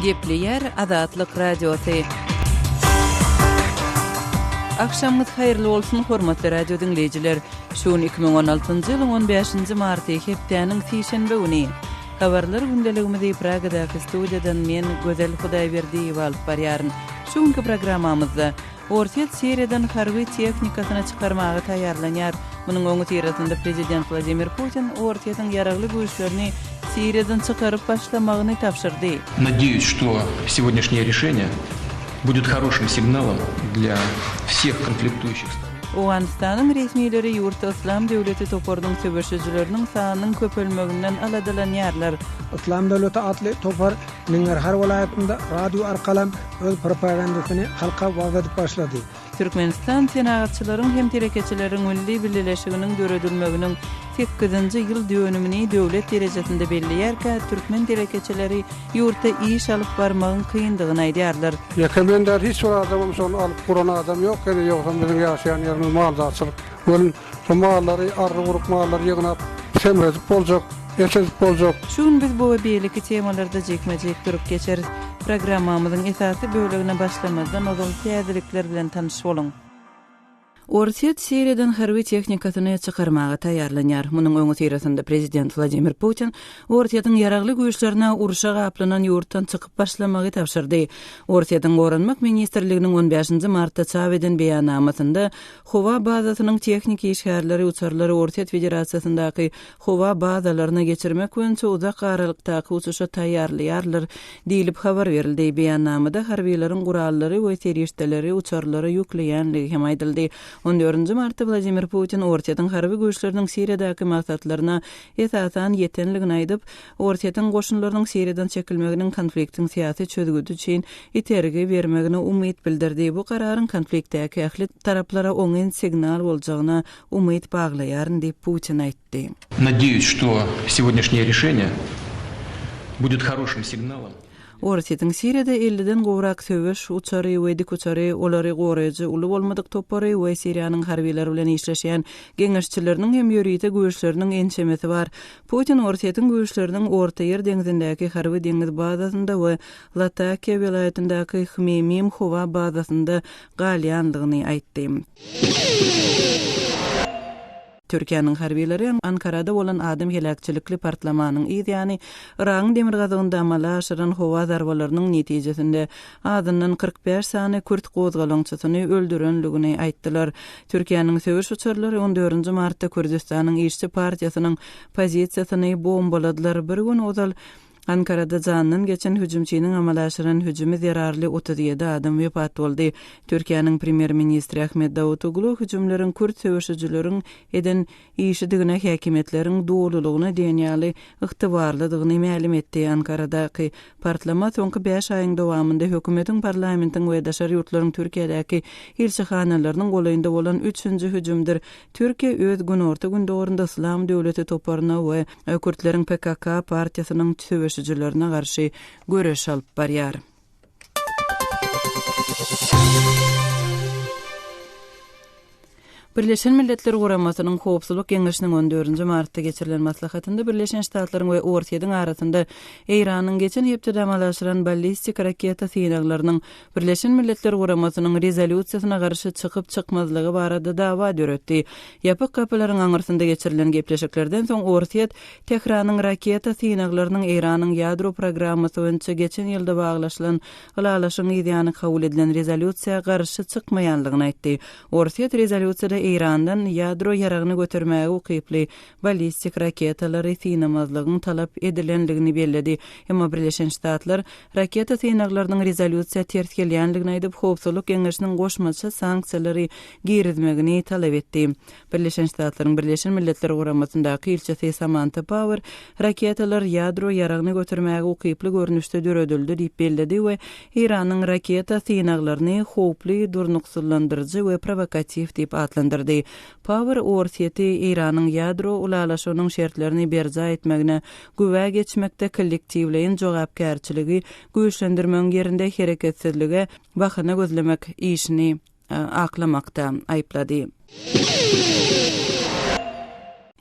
Gepli yer Azatlyk radiosu. Akşamınız hayırlı olsun hormatly radio dinleyijiler. Şuun 2016-njy ýylyň 15-nji marty hepdeniň sişenbe güni. Habarlar gündeligimizi Pragadaky studiýadan men Gözel Hudaýberdiýew alyp barýaryn. Şuňky programmamyzda Ortiýet Siriýadan harby tehnikasyny çykarmagy taýýarlanýar. Munyň oňy tirasynda prezident Vladimir Putin Ortiýetyň ýaragly güýçlerini Сириядан чыгарып башламагыны тапшырды. Надеюсь, что сегодняшнее решение будет хорошим сигналом для всех конфликтующих сторон. Owganistanyň resmiýetleri ýurtda Islam döwleti topardyň söwüşçüleriniň sanynyň köpelmeginden aladylanýarlar. Islam döwleti atly topar Niňer welaýatynda radio arkalam öz propagandasyny halka wagt edip başlady. Türkmenistan senagatçylaryň hem terekeçileriň milli birleşiginiň göredilmeginiň 8-nji ýyl dönümini döwlet derejesinde belliýärkä türkmen terekeçileri ýurtda iş alyp barmagyň kyndygyny aýdýarlar. Ýekemender hiç bir adamym şonu alyp guran adam ýok, ene ýoksa biziň ýaşaýan ýerimiz maldarçylyk. Bölün şu mallary, arry-guruq mallary ýygnap, semredip boljak, ýeşedip boljak. Şun biz bu we beýleki temalarda jekmejek durup geçeriz. Programmamyzyň esasy bölegine başlamazdan ozal täzelikler bilen tanyşyp bolun. Ortiýet Siriýadan harby tehnikasyny çykarmagy taýýarlanýar. Munyň oňy tirasynda prezident Vladimir Putin Ortiýetyň ýaragly güýçlerine uruşa gaplanan ýurtdan çykyp başlamagy tapşyrdy. Ortiýetyň Goranmak ministrliginiň 15-nji martda çap eden beýannamasynda howa bazasynyň tehnik işgärleri uçarlary Ortiýet Federasiýasyndaky howa bazalaryna geçirmek boýunça uzak aralykdaky uçuşa taýýarlaýarlar diýilip habar berildi. Beýannamada harbiýleriň gurallary we terişdeleri uçarlary ýükleýänligi hem aýdyldy. 14-nji martda Vladimir Putin Ortiýetyň harby güýçleriniň Siriýadaky maksatlaryna esasan ýetenligini aýdyp, Ortiýetyň goşunlarynyň Siriýadan çekilmeginiň konfliktiň syýasy çözgüdi üçin itergi bermegine umyt bildirdi. Bu kararyň konfliktdäki ähli taraplara oňyn signal boljagyna umyt baglaýaryn diýip Putin aýtdy. Надеюсь, что сегодняшнее решение будет хорошим сигналом. Ortiýetyň Siriýada 50-den gowrak söwüş uçary we dik uçary olary goraýjy uly bolmadyk topary we Siriýanyň harbiýleri bilen işleşýän geňeşçileriniň hem ýörüýte güýçleriniň ençemesi bar. Putin Ortiýetyň güýçleriniň Orta Ýer deňizindäki harby deňiz bazasynda we Latakia welaýatyndaky Hmeymim howa bazasynda galýanlygyny aýtdy. Türkiýanyň harbiýleri Ankarada bolan adam helakçylikli partlamanyň ýa-ni Iran demir gazygyny amala aşyran howa zarbalarynyň netijesinde adyndan 45 sany Kürt gozgalançysyny öldürenligini aýtdylar. Türkiýanyň söwüş uçarlary 14-nji martda Kürdistanyň işçi partiýasynyň pozisiýasyny bombaladylar. Bir gün ozal Ankarada janynyň geçen hüjümçiniň amala aşyran hüjümi zerarly 37 adam wepat boldy. Türkiýanyň premier ministri Ahmet Davutoglu hüjümleriň Kürt söwüşçüleriň eden işidigine häkimetleriň dowlulygyny denýäli ygtybarlydygyny ma'lum etdi. Ankaradaky parlament soňky 5 aýyň dowamında hökümetiň parlamentiň we daşary ýurtlaryň Türkiýedäki elçihanalarynyň golaýynda bolan 3-nji hüjümdir. Türkiýe öz günorta gündorunda Islam döwleti toparyna we Kürtleriň PKK partiýasynyň söwüşçülerine garşy göreş alyp barýar. Birleşen Milletler Guramasynyň Howpsuzlyk Geňeşiniň 14-nji martda geçirilen maslahatynda Birleşen Ştatlaryň we Ortiýetyň arasynda Iranyň geçen hepde amalaşyran ballistik raketa syýnaglarynyň Birleşen Milletler Guramasynyň rezolýusiýasyna garşy çykyp çykmazlygy barada dawa döretdi. Ýapyk kapylaryň aňyrsynda geçirilen gepleşiklerden soň Ortiýet Tehranyň raketa syýnaglarynyň Iranyň ýadro programmasy boýunça geçen ýylda baglaşylan galalaşyň ýa-ni kabul edilen rezolýusiýaga garşy çykmaýanlygyny aýtdy. Ortiýet rezolýusiýada Irandan ýadro ýaragyny götürmäge ukyply ballistik raketalary syýnamazlygyny talap edilenligini bellädi. Emma Birleşen Ştatlar raketa syýnaglarynyň rezolýusiýa ters gelýänligini aýdyp Howpsuzlyk Geňeşiniň goşmaça sanksiýalary girizmegini talap etdi. Birleşen Ştatlaryň Birleşen Milletler Guramasyndaky ilçesi Samantha Power raketalar ýadro ýaragyny götürmäge ukyply görnüşde döredildi diýip bellädi we Iranyň raketa syýnaglaryny howply, durnuksullandyrjy we provokativ diýip atlandy. Power Ortiýeti Iranyň ýadro ulalaşynyň şertlerini berza etmegine güwe geçmekde kollektiwleýin jogapkärçiligi güýçlendirmeň ýerinde hereketsizlige bahana gözlemek işini aklamakda aýplady.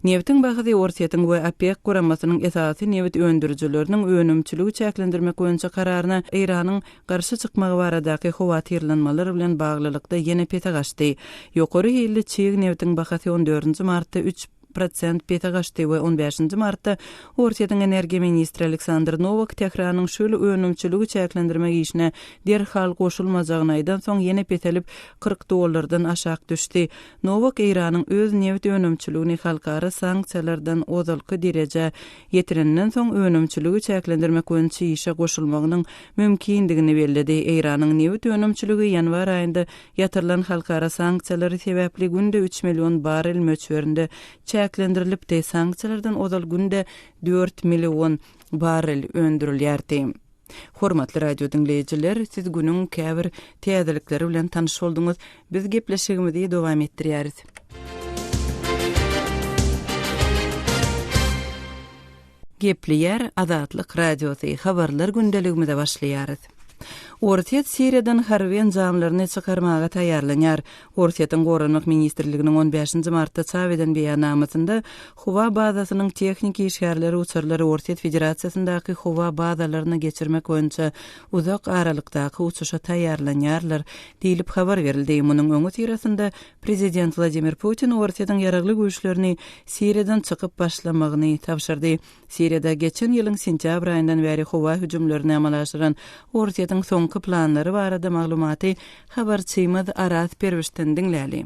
Neftin bahydy Ortiýatyň we OPEC guramasynyň esasy neft öndürjüleriniň önümçüligi çäklendirmek boýunça kararyna Iranyň garşy çykmagy baradaky howatyrlanmalary bilen baglylykda ýene pete gaçdy. Ýokary ýylly çyg neftiň bahasy 14 martda 3% pete gaçdy we 15 martda Ortiýatyň energiýa ministri Aleksandr Novak Tehranyň şöyle önümçüligi çäklendirmek işine derhal goşulmajagyny aýdan soň ýene petelip $40 aşağı düşdi. Novak Iranyň öz neft önümçüligini halkara sanksiýalardan ozalky derejä ýetirenden soň önümçüligi çäklendirmek boýunça işe goşulmagynyň mümkindigini bellädi. Iranyň neft önümçüligi ýanwar aýynda ýatyrylan halkara sanksiýalary sebäpli günde 3 million barrel möçberinde çäklendirilip de sanksiýalardan ozal günde 4 million barrel öndürilýärdi. Hormatly radio dinleyijiler, siz günüň käbir täzelikleri bilen tanyş bolduňyz. Biz gepleşigimizi dowam etdirýäris. Gepleýär Azatlyk radiosy habarlar gündeligimizde başlaýarys. Ortiýat Siriýadan harby enjamlaryny çykarmaga taýýarlanýar. Ortiýatyň Gorunlyk ministrliginiň 15 martda çap eden beýanamasynda howa bazasynyň tehnik işgärleri uçurlary Ortiýat Federasiýasyndaky howa bazalaryna geçirmek boýunça uzak aralykdaky uçuşa taýýarlanýarlar diýilip habar berildi. Munyň öňü tirasynda prezident Vladimir Putin Ortiýatyň ýaragly güýçlerini Siriýadan çykyp başlamagyny tapşyrdy. Siriýada geçen ýylyň sentýabr aýyndan beri howa hüjümlerini amallaşdyran Ortiýatyň soňky planlary barada maglumaty habarçymyz Aras Perwişden dinläli.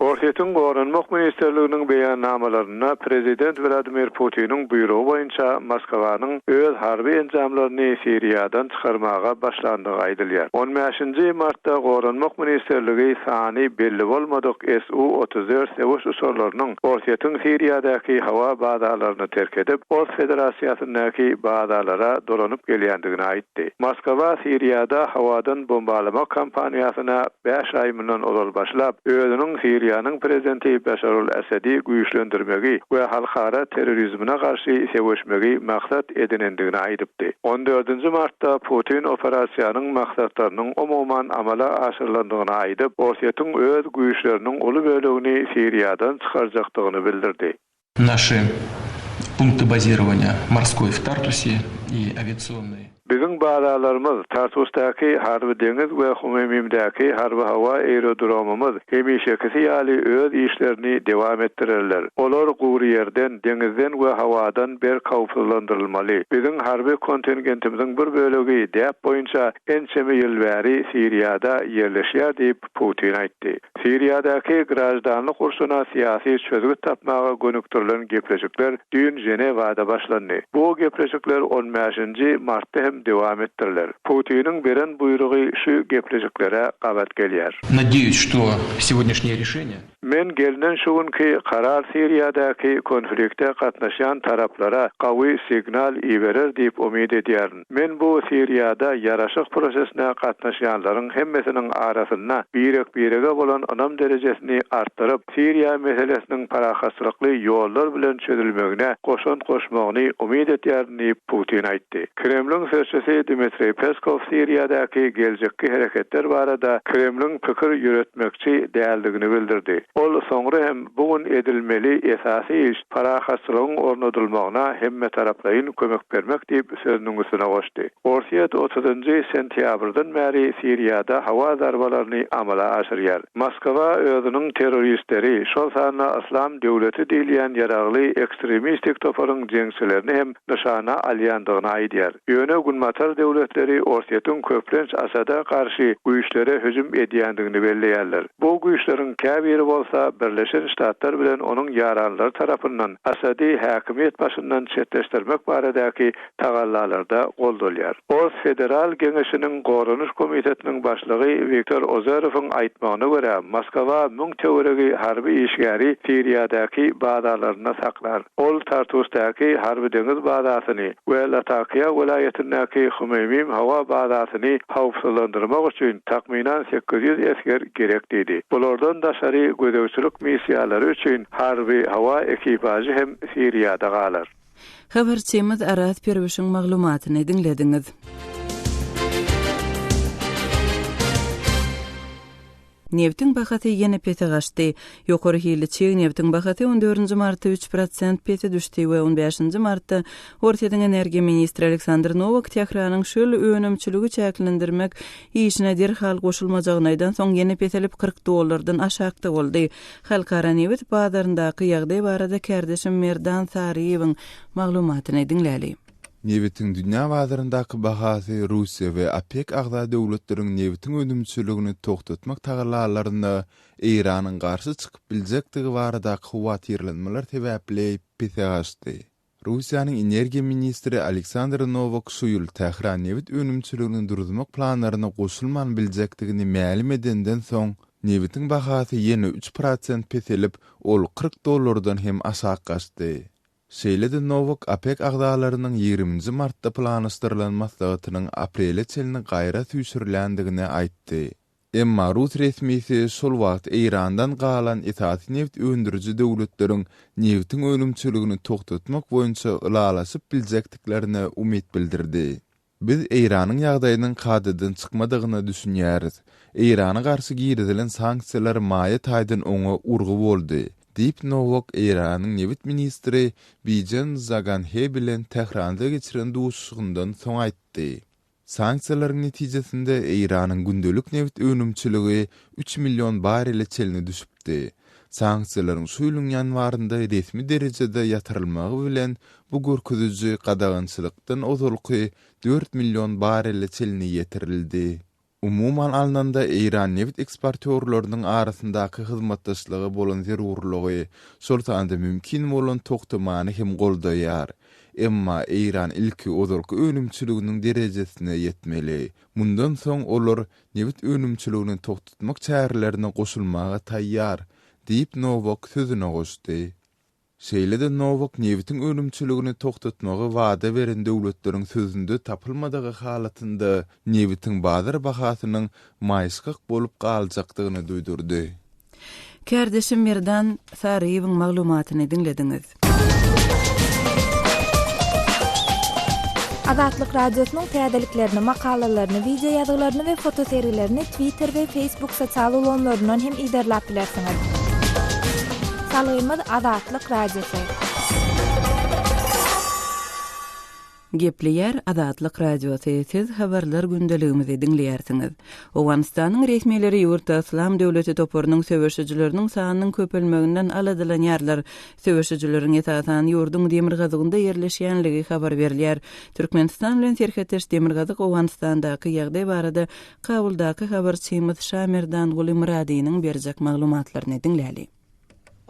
Ortiýatyň Gorunlyk ministrliginiň beýannamalaryna prezident Vladimir Putiniň buýrugy boýunça Moskwanyň öz harby enjamlaryny Siriýadan çykarmaga başlandygy aýdylýar. 15 martda Gorunlyk ministrligi sany belli bolmadyk Su-34 sewuş uçurlarynyň Ortiýatyň Siriýadaky hawa bazalaryny terk edip, Rus Federasiýasyndaky bazalara dolanyp gelýändigini aýtdy. Moskwa Siriýada hawadan bombalamak kampaniýasyna 5 ay mundan ozal başlap, özüniň Siriýanyň prezidenti Bashar al-Assadi güýçlendirmegi we halkara terrorizmine garşy sewişmegi maksat edinendigini aýdypdy. 14 martda Putin operasiýanyň maksatlarynyň umuman amala aşyrylandygyny aýdyp, Ortiýatyň öz güýçleriniň uly bölegini Siriýadan çykarjakdygyny bildirdi. Наши пункты базирования морской в Тартусе и авиационные. Bizim bazalarımız Tartus'taki harbi deniz ve Humemim'daki harbi hava aerodromumuz hemişekisi ýaly öz işlerini devam ettirirler. Olar gowry ýerden, denizden we hawadan ber kawfsuzlandyrylmaly. Bizim harbi kontingentimiziň bir bölegi däp boýunça ençemi ýyl bäri Siriýada ýerleşýär diýip Putin aýtdy. Siriýadaky grajdanlyk urşuna syýasy çözgüt tapmaga gönükdirilen gepleşikler dün Jenewada başlandy. Bu gepleşikler 15 martda hem devam ettirler. Putin'in beren buyrugy şu gepleşiklere gabat gelýär. Надеюсь, что сегодняшнее решение Men gelinen şugunki karar Siriýadaky konflikte gatnaşan taraplara gawy signal iberer diýip umyt edýärin. Men bu Siriýada ýaraşyk prosesine gatnaşanlaryň hemmesiniň arasynda birege bolan önam derejesini artdyryp, Siriýa meselesiniň parahatsızlykly ýollar bilen çözülmegine goşan goşmagyny umyt edýärini Putin aýtdy. Kremliň sözçüsi Dmitri Peskov Siriýadaky geljekki hereketler barada Kremliň pikir ýöretmekçi däldigini bildirdi. Ol soňra hem bugün edilmeli esasy iş parahatsızlygyň ornadylmagyna hemme taraplaryň kömek bermek diýip sözüniň üstüne goşdy. Ortiýat 30 sentýabrdan beri Siriýada hawa zarbalaryny amala aşyrýar. Moskwa özüniň terroristleri, şol sany Islam döwleti diýilýän ýaragly ekstremistik toparyň jeňçilerini hem nişana alýandygyny aýdýar. Ýöne günmatar döwletleri Ortiýatyň köplenç Asada garşy güýçlere hüjüm edýändigini belleýärler. Bu güýçleriň käbiri bolsa Birleşen Ştatlar bilen onuň ýaranlary tarapyndan Asady häkimiýet başyndan çetleşdirmek baradaky tagallalarda goldolýar. Rus Federal Geňeşiniň Gorunuş Komitetiniň başlygy Viktor Ozarowyň aýtmagyna görä, Moskwa müň teoregi harby işgäri Siriýadaky bazalaryna saklar. Ol Tartusdaky harby deniz bazasyny we Latakia welaýetindäki Humemim hawa bazasyny hawpsuzlandyrmak üçin takminan 800 esker gerek diýdi. Bulardan daşary gödäwçilik missiýalary üçin harby hawa ekipajy hem Siriýada galar. Habarçymyz Aras Perwişiň maglumatyny dinlediňiz. Neftin bahatı yine pete gaçty. Ýokary hili çeň neftin bahatı 14 martda 3% pete düşdi we 15 martda Ortadan Energiýa ministri Aleksandr Novak Tehranyň şol önümçüligi çäklendirmek işine derhal goşulmajagynydan soň ýene petelip $40 aşakda boldy. Halkara neft bazaryndaky ýagdaý barada kärdeşim Merdan Sariýewiň maglumatyny dinläli. Neftin dünya bazaryndaky bahasy Russiýa we APEC agda döwletleriň neftin önümçüligini toktatmak taýlarlaryna Iranyň garşy çykyp biljektigi baradaky howat ýerlenmeler sebäpli petegasdy. Russiýanyň energiýa ministri Aleksandr Novak şu ýyl Tehran neft önümçüligini durdurmak planlaryna goşulman biljekdigini ma'lum edenden soň neftin bahasy ýene 3% petelip ol $40 hem aşak gaçdy. Şeýlede Novak APEC agdalarynyň 20 martda planystyrylan maslahatynyň aprele çelini gaýra tüýsürilendigini aýtdy. Emma Rus resmisi şol wagt Irandan galan itaat neft öndürüji döwletleriň neftin önümçüligini toktatmak boýunça ılalaşyp biljekdiklerine umyt bildirdi. Biz Iranyň ýagdaýynyň kadadan çykmadygyny düşünýäris. Irana garşy girdilen sanksiýalar maýa taýdan oňa urgy boldy. Deyip Novak Iranyň neft ministri Bijan Zaganhe bilen Tehranda geçiren duşugyndan soň aýtdy. Sanksiýalaryň netijesinde Iranyň gündelik neft önümçüligi 3 milyon barrele çelini düşüpdi. Sanksiýalaryň şu ýylyň ýanwarynda resmi derejede ýatyrylmagy bilen bu görkezüji gadagançylykdan ozulky 4 milyon barrele çelini ýetirildi. Umuman alnanda Iran neft eksportörlörüniň arasyndaky hyzmatdaşlygy bolan zerurlygy şoltanda mümkin bolan toktamany hem goldaýar. Emma Iran ilki ozulky önümçüliginiň derejesine ýetmeli. Mundan soň olar neft önümçüligini toktatmak çärelerini goşulmaga taýýar, diýip Novak sözüne goşdy. Şeýlede Novak neftin önümçüligini toktatmagy wada beren döwletleriň sözünde tapylmadagy halatynda neftin bazar bahasynyň maýyskak bolup galjakdygyny duýdurdy. Kärdeşim Merdan Sariýewiň maglumatyny dinlediňiz. Azatlyk radiosynyň täzeliklerini, makalalaryny, video ýazgylaryny we fotoseriýelerini Twitter we Facebook sosial ulanlaryndan hem iderläp bilersiňiz. Salymyz Azatlyk radiosu. Gepleýär Azatlyk radiosu siz habarlar gündeligimizi dinleýärsiňiz. Owganistanyň resmiýetleri ýurtda İslam döwleti toparynyň söwüşçileriniň sanynyň köpelmeginden aladylan ýarlar. Söwüşçileriň etaýan ýurdun demirgazygynda ýerleşýänligi habar berilýär. Türkmenistan bilen serhetdeş demirgazyk Owganistandaky ýagdaý barada Kabuldaky habarçymyz Şamerdan Gulimradynyň berjek maglumatlaryny dinläli.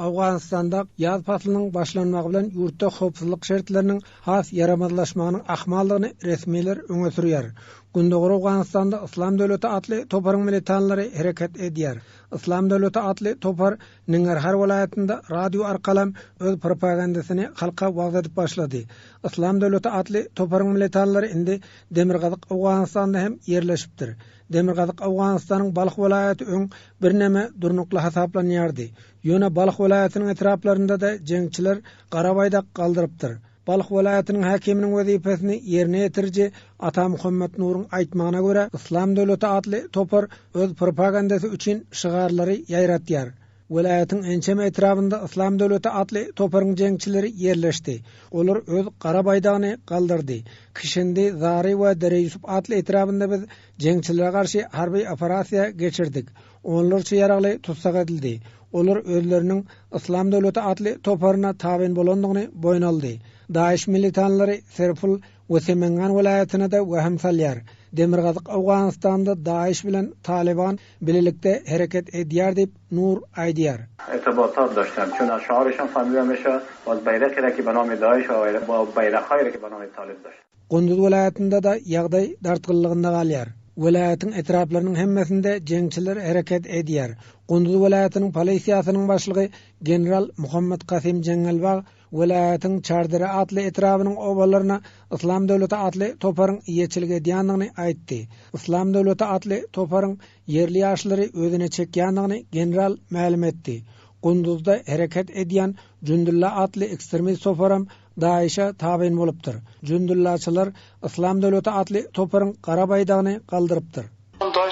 Awganistanda ýaz faslynyň başlanmagy bilen ýurtda howpsuzlyk şertleriniň has yaramazlaşmagynyň ahmallygyny resmiýetler öňe sürýär. Gündögür Awganistanda İslam döwleti atly toparyň militantlary hereket edýär. İslam döwleti atly topar Nangarhar welaýatynda radio arkalam öz propagandasyny halka wagt edip başlady. İslam döwleti atly toparyň militantlary indi Demirgazyk Awganistanda hem ýerleşipdir. Demirgazyk Awganistanyň Balyk welaýaty öň bir näme durnukly hasaplanýardy. Ýöne Balyk welaýatynyň etraplarynda da jeňçiler Garabaýda galdyrypdyr. Balyk welaýatynyň hakiminiň wezipesini ýerine ýetirji Ata Muhammed Nuryň aýtmagyna görä, İslam döwleti atly topar öz propagandasy üçin şygarlary ýaýratýar. Welaýatyň ençeme etrapynda İslam döwleti atly toparyň jeňçileri ýerleşdi. Olar öz Garabaýdagyny galdyrdy. Kişindi, Zary we Dere Ýusup atly etrapynda biz jeňçilere garşy harby operasiýa geçirdik. Onlarça ýaragly tutsak edildi. Olar özleriniň İslam döwleti atly toparyna tabyn bolandygyny boýun aldy. Daesh militantlary Serpul we Semengan welaýatyna da waham salýar. Demirgazyk Awganistanda Daesh bilen Taliban birlikde hereket edýär diýip Nur aýdýar. ارتباطات داشتن چون از شعارشون فهمیده میشه باز بیرقی را که به نام داعش و با بیرقایی را که به نام طالب داشت. Gündüz welaýatynda da ýagdaý dartgylligynda galýar. Welaýatyň etraplarynyň hemmesinde jeňçiler hereket edýär. Gündüz welaýatynyň polisiýasynyň başlygy general Muhammed Qasim Jengelbag welaýatyň Çardara atly etrabynyň obalaryna İslam döwleti atly toparyň ýetçilik edýändigini aýtdy. İslam döwleti atly toparyň ýerli ýaşlary özüne çekýändigini general ma'lum etdi. Gündüzde hereket edýän Jundullah atly ekstremist toparam Daişa tabyn bolupdyr. Jundullaçylar İslam döwleti atly toparyň Garabaýdagyny galdyrypdyr.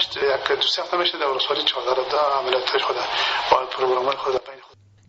داشت یک دو سه میشه دورسوری چهارده عملیاتش خود با پروگرام‌های خود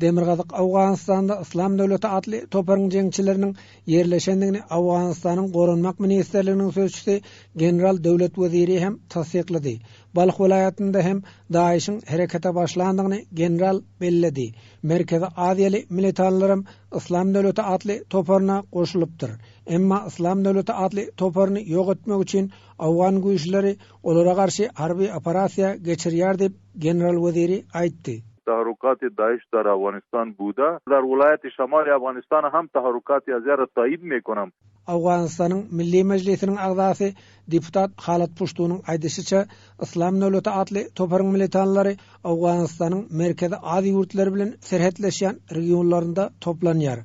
Demirgazyk Awganistanda Islam Döwleti adly toparyň jeňçileriniň yerleşendigini Awganistanyň Gorunmak Ministerliginiň sözçüsi General Döwlet Weziri hem tasdiqlady. Balx vilayatynda hem Daişiň herekete başlandygyny general belledi. Merkezi Aziýaly militarlarym Islam Döwleti adly toparyna goşulypdyr. Emma Islam Döwleti adly toparyny ýok etmek üçin Awgan güýçleri olara garşy harby operasiýa geçirýär dep General Weziri aýtdy. تحرکات داعش در افغانستان بوده در ولایت شمال افغانستان هم تحرکات زیاد تایید میکنم. Awganistanyň Milli Mejlisiniň agzasy deputat Halat Puştunyň aýdysyça Islam Döwleti adly toparyň militanlary Awganistanyň merkezi Aziýa ýurtlary bilen serhetleşýän regionlarynda toplanýar.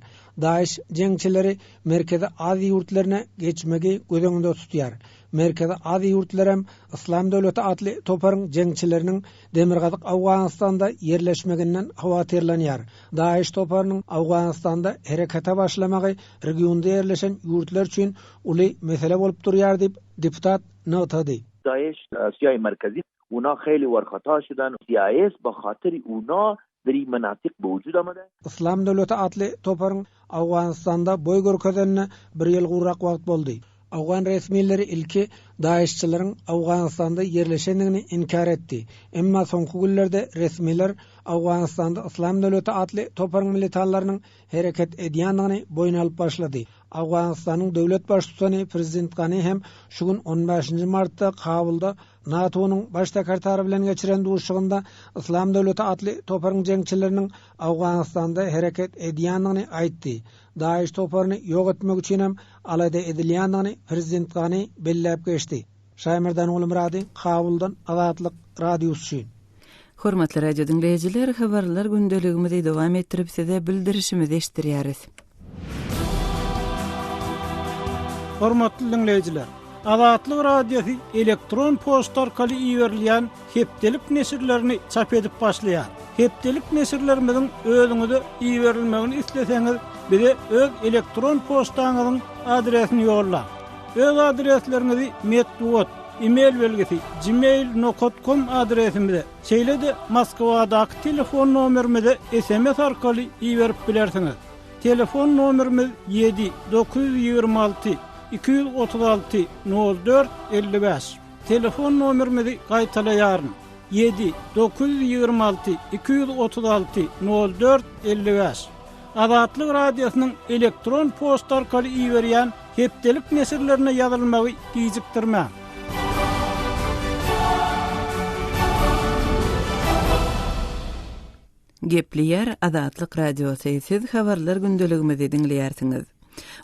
Daesh jeňçileri merkezi Aziýa ýurtlaryna geçmegi gözeňde tutýar. Merkezi Aziýa ýurtlary hem Islam Döwleti adly toparyň jeňçileriniň Demirgazyk Awganistanda yerleşmeginden hawatyrlanýar. Daesh toparynyň Awganistanda herekete başlamagy regionda yerleşen ýurtlar üçin uly mesele bolup durýar dip deputat notady. Daesh Asiyay merkezi ona khayli warkhata şudan siyas ba khatiri ona در این مناطق به وجود آمده. Islam Döwleti adly toparyň Awganistanda boy görkezenne bir ýyl gurrak wagt boldy. Awgan resmiýetleri ilki Daeşçilerin Awganistanda yerleşendigini inkar etdi. Emma soňky günlerde resmiýetler Awganistanda Islam Döwleti adly toparyň militanlarynyň hereket edýändigini boýun alyp başlady. Awganistanyň döwlet başçysy Prezident Gani hem şu gün 15 martda Kabulda NATO'nun baş sekretary bilen geçiren duruşygynda Islam Döwleti adly toparyň jeňçileriniň Awganistanda hereket edýändigini aýtdy. Daesh toparyny ýok etmek üçin hem alada edilýändigini Prezident Gani belläp geçdi. Şaýmyrdan Ulumrady, Kabuldan Azatlyk radiosu. Hormatly radio dinleyijiler, habarlar gündeligimizi dowam ettirip size bildirişimizi eşitdirýäris. Hormatly dinleyijiler, Azatlyk radiosu elektron posta orkaly iýerilýän hepdelik nesirlerini çap edip başlaýar. Hepdelik nesirlerimizin özüňize iýerilmegini isleseňiz, bize öz elektron postaňyzyň adresini ýollar. Öz adreslerinizi metduat, e-mail belgesi gmail.com adresimize, şeýle-de Moskwadaky telefon nomerimize SMS arkaly iýerip bilersiňiz. Telefon nomerimiz 7-926 236 04 55. Telefon nomerimizi gaýtalaýaryn. 7-926 236 04 55. Azatlyk radiosynyň elektron posta arkaly iýerýän hepdelik nesirlerine ýazylmagy gijikdirmä. Gepleýär Azatlyk radiosu. Siz habarlar gündeligimizi dinleýärsiňiz.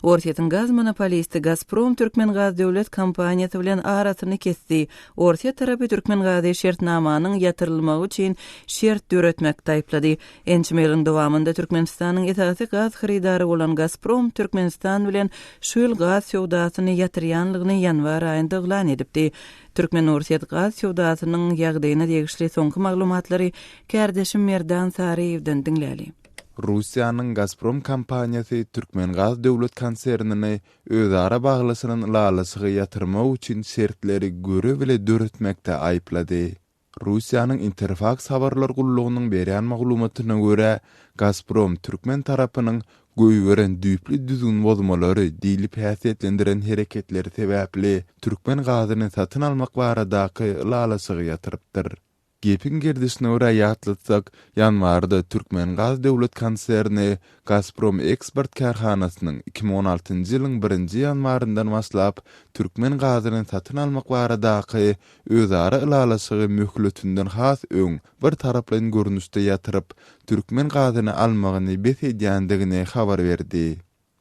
Orsiýatyň gaz monopolisti Gazprom Türkmengaz döwlet kompaniýasy bilen arasyny kesdi. Orsiýa tarapy Türkmengazy şertnamanyň ýatyrylmagy üçin şert döretmekde aýplady. Ençimeliň dowamında Türkmenistanyň esasy gaz haridary bolan Gazprom Türkmenistan bilen şu ýyl gaz sowdasyny ýatyrýanlygyny ýanwar aýynda eglan edipdi. Türkmen Orsiýat gaz sowdasynyň ýagdaýyna degişli soňky maglumatlary Kärdeşim Merdan Saryewden dinläli. Russiýanyň Gazprom kompaniýasy Türkmengaz döwlet konsernini özara baglasynyň lalasygy ýatyrmak üçin şertleri göre bile döretmekde aýplady. Russiýanyň Interfax habarlar gullugynyň berýän maglumatyna görä, Gazprom Türkmen tarapynyň göýberen düýpli düzgün bozmalary diýilip häsiýetlendiren hereketleri sebäpli Türkmen gazyny satyn almak baradaky lalasygy ýatyrypdyr. Gepin gerdisine ora ýatlatsak, ýanwarda Türkmen Gaz döwlet konserni Gazprom Export karhanasynyň 2016-njy ýylyň 1-nji ýanwaryndan başlap Türkmen gazyny satyn almak baradaky özara ilalasygy möhletünden has öň bir taraplan görnüşde ýatyryp Türkmen gazyny almagyny besedýändigini habar berdi.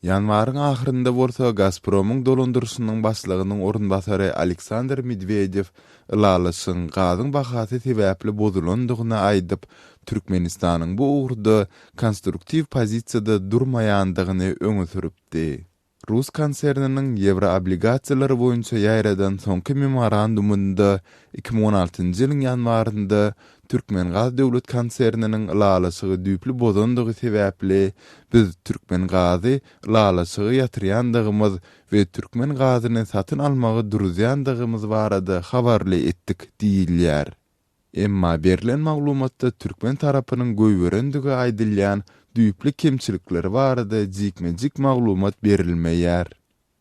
Yanwaryň ahyrynda bolsa Gazpromyň dolandyrşynyň başlygynyň orunbasary Aleksandr Medvedev ilalasyň gazyň bahasy sebäpli bozulandygyny aýdyp, Türkmenistanyň bu ugrda konstruktiv pozisiýada durmaýandygyny öňe süripdi. Rus konserninin Evro obligatsiýalary boýunça ýaýradan soňky memorandumynda 2016-njy ýylyň ýanwarynda Türkmengaz döwlet konserniniň lalaşygy düýpli bozandygy sebäpli biz Türkmengazy lalaşygy ýatyrýandygymyz we Türkmengazyny satyn almagy durýandygymyz barada habarly etdik diýilýär. Emma berilen maglumatda Türkmen tarapynyň göýberendigi aýdylýan düýpli kemçilikleri barada jikmejik maglumat berilmeýär.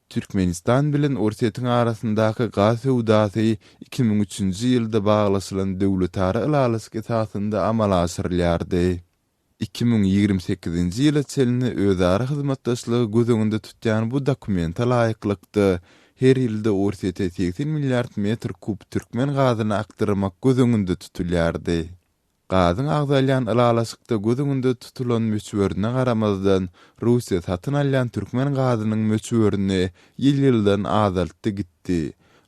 Türkmenistan bilen Orsiýetiň arasyndaky gaz sowdasy 2003-nji ýylda baglaşylan döwletara ilalasy esasynda amala asyrylýardy. 2028-nji ýyla çelini özara hyzmatdaşlygy gözüňde tutýan bu dokumenta laýyklykdy. Her ýylda Orsiýete 80 milliard metr kub Türkmen gazyny aktyrmak gözüňde tutulýardy. Gazyň agdalýan ilalaşykda gözüňde tutulan möçberine garamazdan Russiýa satyn alýan Türkmen gazynyň möçberini ýyl-ýyldan azaltdy gitdi.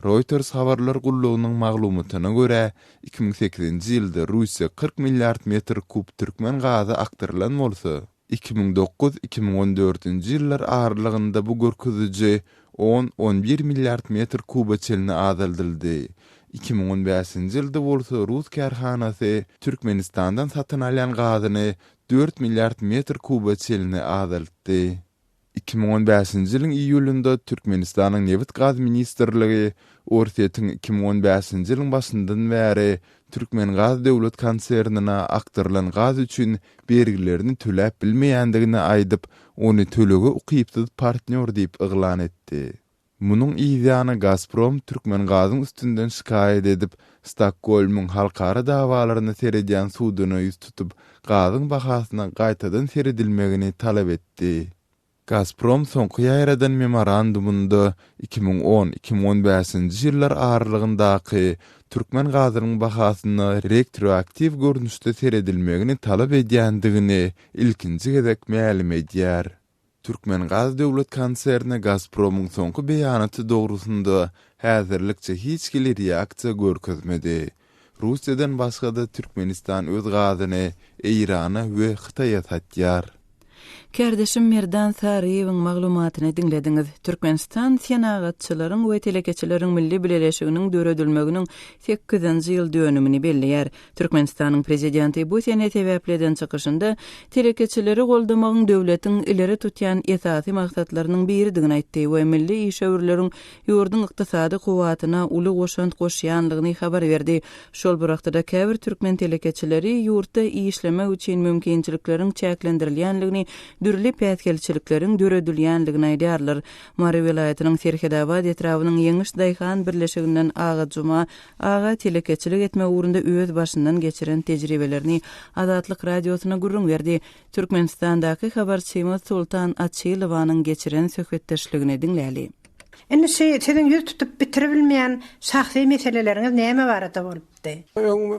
Reuters habarlar gullugynyň maglumatyna görä 2008-nji ýylda Russiýa 40 milliard metr kub Türkmen gazy aktyrylan bolsa, 2009-2014-nji ýyllar aralygynda bu görkeziji 10-11 milliard metr kuba çelini azaldyldy. 2015-nji ýylda bolsa Rus karhanasy Türkmenistandan satyn alýan gazyny 4 milliard metr kuba çelini azaltdy. 2015-nji ýylyň iýulynda Türkmenistanyň Neft gaz ministrligi Orsiýetiň 2015-nji ýylyň başyndan bäri Türkmen gaz döwlet konsernina aktyrylan gaz üçin bergilerini töläp bilmeýändigini aýdyp, ony tölegi ukypsyz partner diýip yglan etdi. Munyň ýa-da Gazprom Türkmen gazyň üstünden şikayet edip, Stockholmyň halkara dawalaryny seredýän sudyna ýüz tutup, gazyň bahasyna gaýtadan seredilmegini talap etdi. Gazprom soňky ýaýradan memorandumynda 2010-2015-nji ýyllar aralygyndaky Türkmen gazynyň bahasyny retroaktiv görnüşde seredilmegini talap edýändigini ilkinji gezek mälim edýär. Türkmen gaz döwlet konserni Gazpromyň soňky beýanaty dogrusynda häzirlikçe hiç kili reaksiýa görkezmedi. Russiýadan başga da Türkmenistan öz gazyny Eýrana we Hytaýa satýar. Kardeşim Merdan Sariýewiň maglumatyny dinlediňiz. Türkmenistan senagatçylaryň we telekeçileriň milli birleşiginiň döredilmeginiň 8-nji ýyl dönümini belliýär. Türkmenistanyň prezidenti bu sene sebäpleden çykyşynda telekeçileri goldamagyň döwletiň ileri tutýan esasy maksatlarynyň biridigini aýtdy we milli işäwürleriň ýurdun ykdysady kuwatyna uly goşant goşýanlygyny habar berdi. Şol wagtda käbir türkmen telekeçileri ýurtda işlemek üçin mümkinçilikleriň çäklendirilýänligini, dürli pätkelçilikleriň döredilýänligini aýdýarlar. Mary vilayatynyň Serhedabad etrawynyň Ýeňiş Daýhan birleşiginden Ağa Juma, Ağa telekeçilik etme ugrunda öz başyndan geçiren tejribelerini Azatlyk radiosyna gurrun berdi. Türkmenistandaky habarçymyz Sultan Açylowanyň geçiren söhbetdeşligini dinläli. Indi sizin ýüz tutup bitirebilmeýän şahsy meseleleriňiz näme barada bolupdy?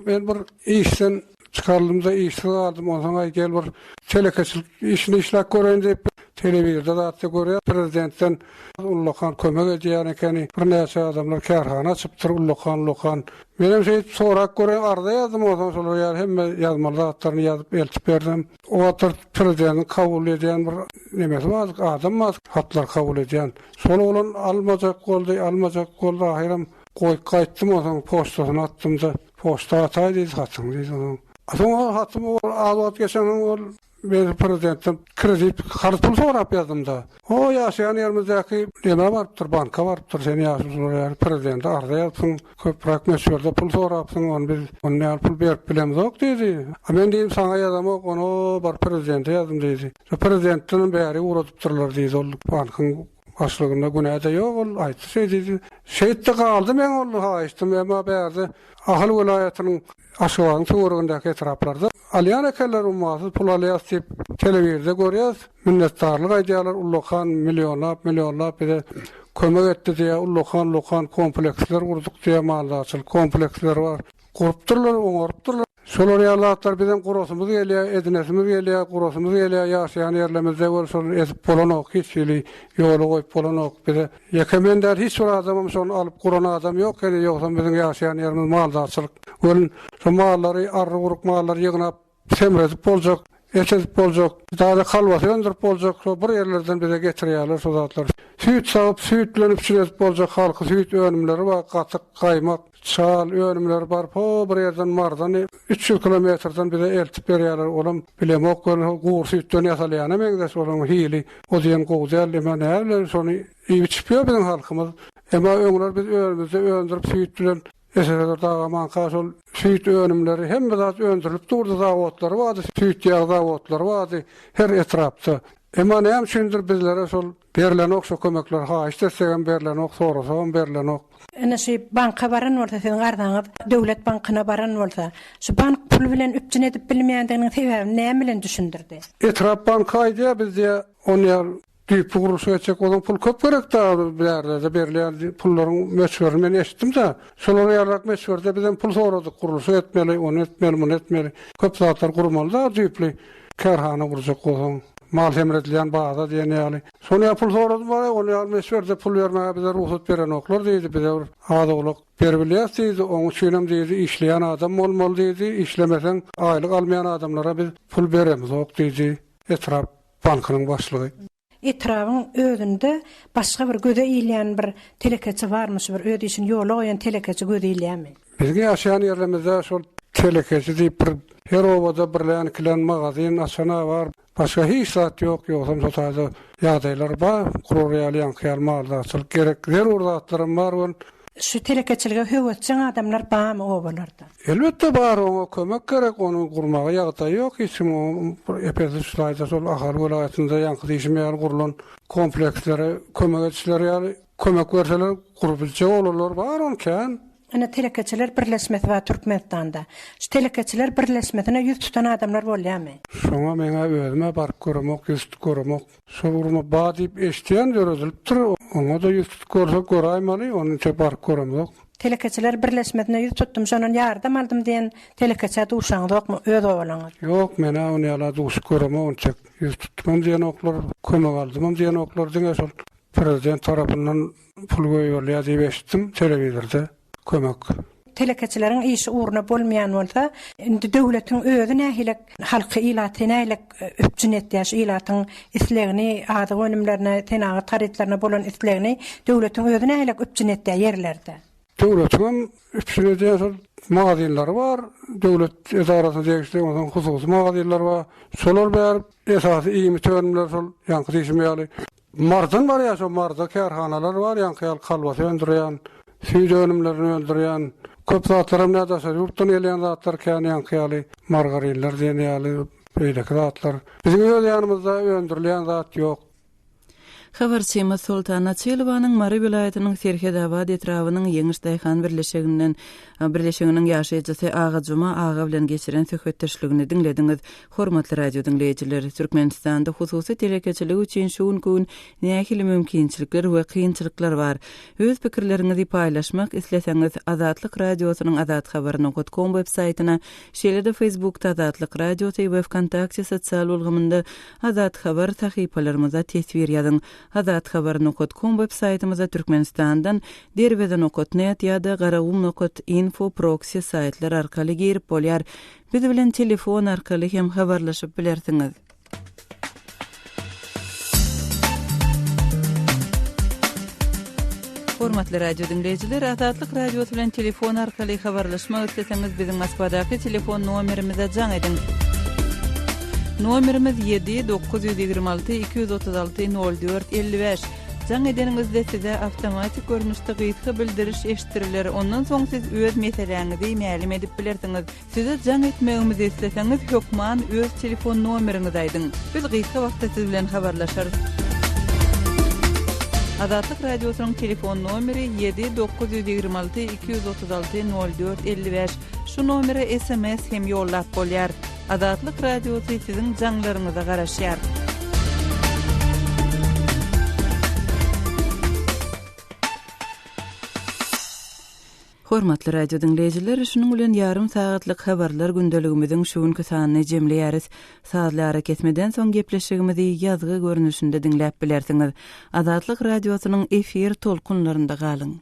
Ben bir işden çıkarlımda işsiz aldım, o zaman gel bir telekeçilik işini işlek gören deyip televizorda da atı görüyor. Prezidentten Ullukan kömek edýän ekeni bir näçe adamlar kärhana açypdyr Ullukan. Benim sorak gören arda yazdım, o zaman şol ýer hemme ýazmalar atlaryny ýazyp elçip berdim. O atlar prezidentin kabul edýän bir nemesi bar, adam bar, hatlar kabul edýän. Şol bolan almajak boldy, ahyram goýup gaýtdym, o zaman poçtasyna attymda. Poçta ataýdy, hatym diýdi. Soňra hatym azat geçen ben prezidentim kredit kartpul sorap ýazdymda. O ýaşaýan ýerimizdäki näme bardyr, banka bardyr, sen ýaşaýan prezident arda ýazypsyň, köprak meşgulda pul sorapsyň, onu biz onu pul berip bilemiz ok diýdi. Men diýdim saňa ýazam ok, onu bar prezident ýazdym diýdi. Prezidentden bäri uradypdyrlar diýdi, ol bankyň başlygynda günäde ýok, ol aýtdy diýdi. Şeýtde galdy men onu haýystym, emma bäzi ahal welaýatynyň aşgaň töweregindeki etraplarda alýan ekeler ummaty pul alýas diýip telewizde görýäs. Minnetdarlyk aýdýarlar, Ullukan milyonlap bir kömek etdi diýe Ullukan kompleksler gurduk diýe maldaçylyk kompleksler bar. Gurupdyrlar, oňarypdyrlar. Şolar ýalatlar bilen gurasymyz gelýär, edinesimiz gelýär, gurasymyz gelýär, ýaşaýan ýerlerimizde bolsun, ezip bolanok, hiç ýyly ýoly goýup bolanok. Bir ýekemender hiç bir adamym şonu alyp guran adam ýok, ýoksa biziň ýaşaýan ýerimiz maldaçylyk. Ol şu mallary, arry guruk mallar ýygnap semredip boljak. etip boljak, daha kalwasy öndürüp boljak, so bir yerlerden bize getirýärler şu zatlar. Süýt saýyp, süýt bilen içip boljak halky süýt önümleri we gatyk, gaýmak, çal önümleri bar, po bir yerden mardan 300 kilometrden bize eltip berýärler. Olam bilemok, gowy süýtden ýasalýany meňde olam hili, o diýen gowdal emane, şonu içipýär bizim halkymyz. Ama öňler biz önümizde öndürüp süýt bilen eserler dağaman kasol süýt önümleri hem zat öndürüp durdy zawodlar wady, süýt ýağı zawodlar wady her etrapda. Ama näme üçindir bizlere sol berilen okşo kömekler ha istesegen berilen ok sorasan berilen ok. Ana şu banka baran bolsa sen gardaňyz döwlet bankyna baran bolsa şu bank pul bilen üpçün edip bilmeýändigini sebäbi näme bilen düşündirdi? Etrap bankaýda bizde ony düýp gurulşy etjek bolan pul köp gerek da berlerde berilýän pullaryň meşhury men eşitdim da şolara ýararak meşhurde bizden pul soradyk gurulşy etmeli, onu etmeli, bunu etmeli. Köp zatlar gurmaly da düýpli kärhana gurjak bolan mal hemredilýän baza diýen ýaly. Şonu pul soradym var, onu meşhurde pul bermäge bize ruhsat beren oklar diýdi, bize adaglyk berbilýär diýdi, oňa şeýlem diýdi, işleýän adam bolmaly diýdi, işlemesen aýlyk almaýan adamlara biz pul beremiz ok diýdi. Etrap bankynyň başlygy. Etrafın özünde başka bir göze iýilýän bir telekeçi barmyş, bir öýde işin ýola goýan telekeçi göze iýilýärmi? Bizge ýaşaýan ýerlerimizde şol telekeçi diýip bir her obada birlen kilen magazin açana var. Başka hiç zat yok, yoksam sotaýda ýagdaýlar bar, gururýalýan hyýal maldaçylyk gerek zerurdatlarym bar. Şu telekeçiligi höwetçiň adamlar barmy obalarda? Elbetde bar, oňa kömek gerek, onu gurmaga ýagdaý ýok. Hiçim epezi şulayda sol ahar welaýatynda ýanky diýişmeýär gurulan komplekslere kömek etişler ýaly kömek berseler gurubilçe olarlar bar onken. Ana telekeçiler birleşmesi we Türkmenistanda. Şu telekeçiler birleşmesine ýüz tutan adamlar bolýarmy? Şoňa meňe özüme bark görmek, ýüz görmek. Şu urma badyp eşdiýän görüldipdir. Oňa da ýüz görse göräýmeli, onu çe bark görmek. Telekeçiler birleşmesine ýüz tutdum, şonuň ýardam aldym diýen telekeçe duşaňdykmy öz obalaňyz? Ýok, men onu ýala duş görmek, onu çe ýüz tutmam diýen oklar, kömek aldym diýen oklar diňe şol prezident tarapyndan pul goýulýar diýip eşitdim telewizorda. Kömek. Telekeçileriň işi uğruna bolmaýan bolsa, indi döwletiň özü nähilek halky ilaty nähilek üpçün etýär ilatyň islegini, ady önümlerine, tenagy tarytlaryna bolan islegini döwletiň özü nähilek üpçün etýär ýerlerde. Döwletiň üpçün etýär magazinlary bar, döwlet edarasy diýişde onuň hususy magazinlary bar. Şolar bar esasy iými törnümler şol ýanky diýişmeýärli. Mardan bar ýa, şo marda kärhanalar bar, ýanky kalwasy öndürýän, süýt önümlerini öldürýän, köp zatlarym näde ýurtdan gelýän zatlar kän ýanky margarinler diýen ýaly beýleki zatlar. Bizim öz ýanymyzda öndürilýän zat ýok. Habarçymy Sultan Açylowanyň Mary vilayatynyň Serhedabad etrawynyň Ýeňiş Daýhan birleşiginiň ýaşaýjysy Ağa Juma Ağa bilen geçiren söhbetdeşligini dinlediňiz. Hormatly radio dinleýijileri, Türkmenistanda hususy telekeçilik üçin şuň gün nähili mümkinçilikler we kynçylyklar bar. Öz pikirleriňizi paýlaşmak isleseňiz Azatlyk radiosynyň azathabar.com websaýtyna, şeýle-de Facebookda Azatlyk radiosy we Wkontakte sosial ulgamynda Azat Habar sahypalarymyza tesbir ýazyň. Azathabar.com websaýtymyza Türkmenistandan derweden okotnet ýa-da garawum.info proxy saýtlar arkaly girip bolýar. Biz bilen telefon arkaly hem habarlaşyp bilersiňiz. Hormatly radio dinleýijiler, Azatlyk radiosy bilen telefon arkaly habarlaşmak isleseňiz biziň Moskvadaky telefon nomerimize jaň ediň. Nomerimiz 7-926-236-04-55. Jaň edeningizde size awtomatik görnüşde gyýtgy bildiriş eşitiriler. Ondan soň siz öz meseleňizi mälim edip bilersiňiz. Size jaň etmegimizi isteseňiz hökman öz telefon nomeriňizi aýdyň. Biz gyýtgy wagtda siz bilen habarlaşarys. Azatlyk radiosynyň telefon nomeri 7-926-236-04-55. Şu nomere SMS hem ýollap bolýar. Azatlyk radiosy siziň jaňlaryňyza garaşýar. Hormatly radio dinleýijiler, şunuň bilen ýarym saatlyk habarlar gündeligimiziň şuňky sanyny jemleýäris. Saatlara ketmeden soň gepleşigimizi ýazgy görnüşinde dinläp bilersiňiz. Azatlyk radiosynyň efir tolkunlarynda galyň.